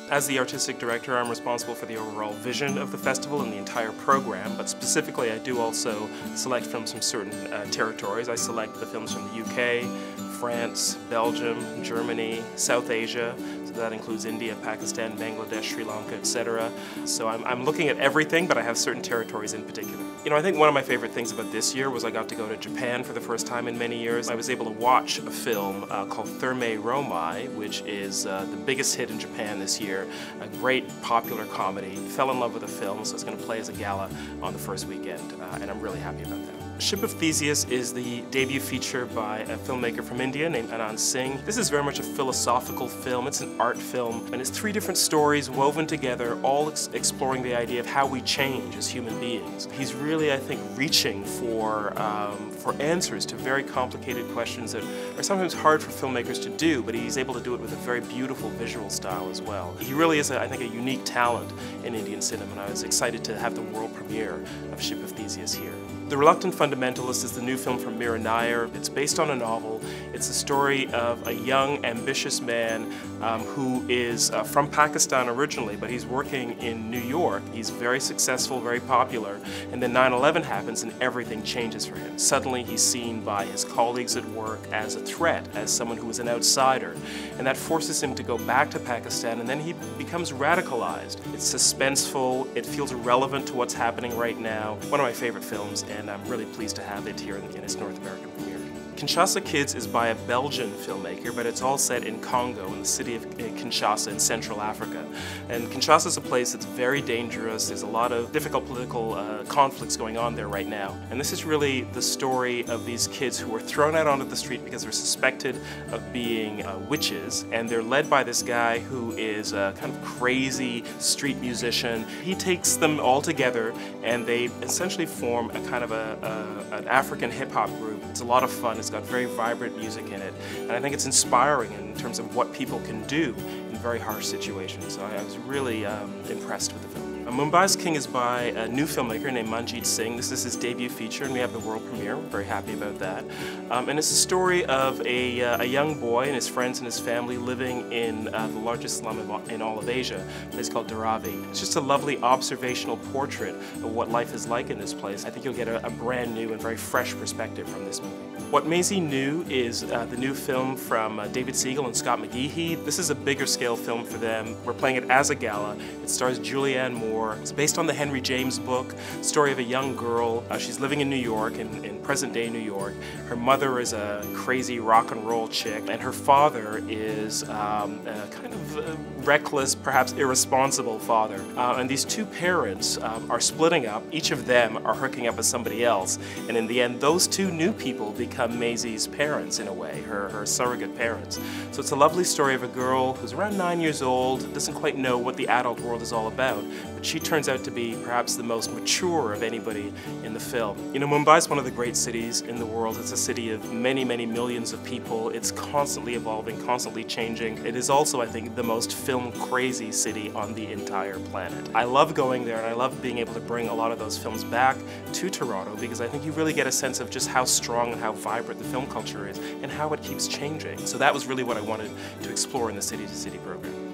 As the artistic director, I'm responsible for the overall vision of the festival and the entire program, but specifically I do also select films from certain territories. I select the films from the UK, France, Belgium, Germany, South Asia, so that includes India, Pakistan, Bangladesh, Sri Lanka, etc. So I'm looking at everything, but I have certain territories in particular. You know, I think one of my favorite things about this year was I got to go to Japan for the first time in many years. I was able to watch a film called Thermae Romai, which is the biggest hit in Japan this year, a great popular comedy. Fell in love with the film, so it's going to play as a gala on the first weekend, and I'm really happy about that. Ship of Theseus is the debut feature by a filmmaker from India named Anand Singh. This is very much a philosophical film. It's an art film, and it's 3 different stories woven together, all exploring the idea of how we change as human beings. He's really, I think, reaching for answers to very complicated questions that are sometimes hard for filmmakers to do, but he's able to do it with a very beautiful visual style as well. He really is, I think, a unique talent in Indian cinema, and I was excited to have the world premiere of Ship of Theseus here. The Reluctant Fundamentalist is the new film from Mira Nair. It's based on a novel. It's the story of a young, ambitious man who is from Pakistan originally, but he's working in New York. He's very successful, very popular, and then 9/11 happens and everything changes for him. Suddenly he's seen by his colleagues at work as a threat, as someone who is an outsider, and that forces him to go back to Pakistan, and then he becomes radicalized. It's suspenseful, it feels relevant to what's happening right now. One of my favorite films, and I'm really pleased to have it here in its North American premiere. Kinshasa Kids is by a Belgian filmmaker, but it's all set in Congo, in the city of Kinshasa in Central Africa. And Kinshasa is a place that's very dangerous. There's a lot of difficult political conflicts going on there right now. And this is really the story of these kids who were thrown out onto the street because they're suspected of being witches, and they're led by this guy who is a kind of crazy street musician. He takes them all together and they essentially form a kind of an African hip-hop group. It's a lot of fun. It's got very vibrant music in it, and I think it's inspiring in terms of what people can do in very harsh situations. So I was really impressed with the film. Mumbai's King is by a new filmmaker named Manjeet Singh. This is his debut feature, and we have the world premiere. We're very happy about that. And it's a story of a young boy and his friends and his family living in the largest slum in all of Asia, a place called Dharavi. It's just a lovely observational portrait of what life is like in this place. I think you'll get a brand new and very fresh perspective from this movie. What Maisie knew is the new film from David Siegel and Scott McGeehee. This is a bigger scale film for them. We're playing it as a gala. It stars Julianne Moore. It's based on the Henry James book, story of a young girl. She's living in New York, in present day New York. Her mother is a crazy rock and roll chick, and her father is a kind of reckless, perhaps irresponsible father. And these two parents are splitting up. Each of them are hooking up with somebody else, and in the end, those two new people become Maisie's parents in a way, her surrogate parents. So it's a lovely story of a girl who's around 9 years old, doesn't quite know what the adult world is all about, but she turns out to be perhaps the most mature of anybody in the film. You know, Mumbai is one of the great cities in the world. It's a city of many, many millions of people. It's constantly evolving, constantly changing. It is also, I think, the most film-crazy city on the entire planet. I love going there, and I love being able to bring a lot of those films back to Toronto, because I think you really get a sense of just how strong and how vibrant the film culture is and how it keeps changing. So that was really what I wanted to explore in the City to City program.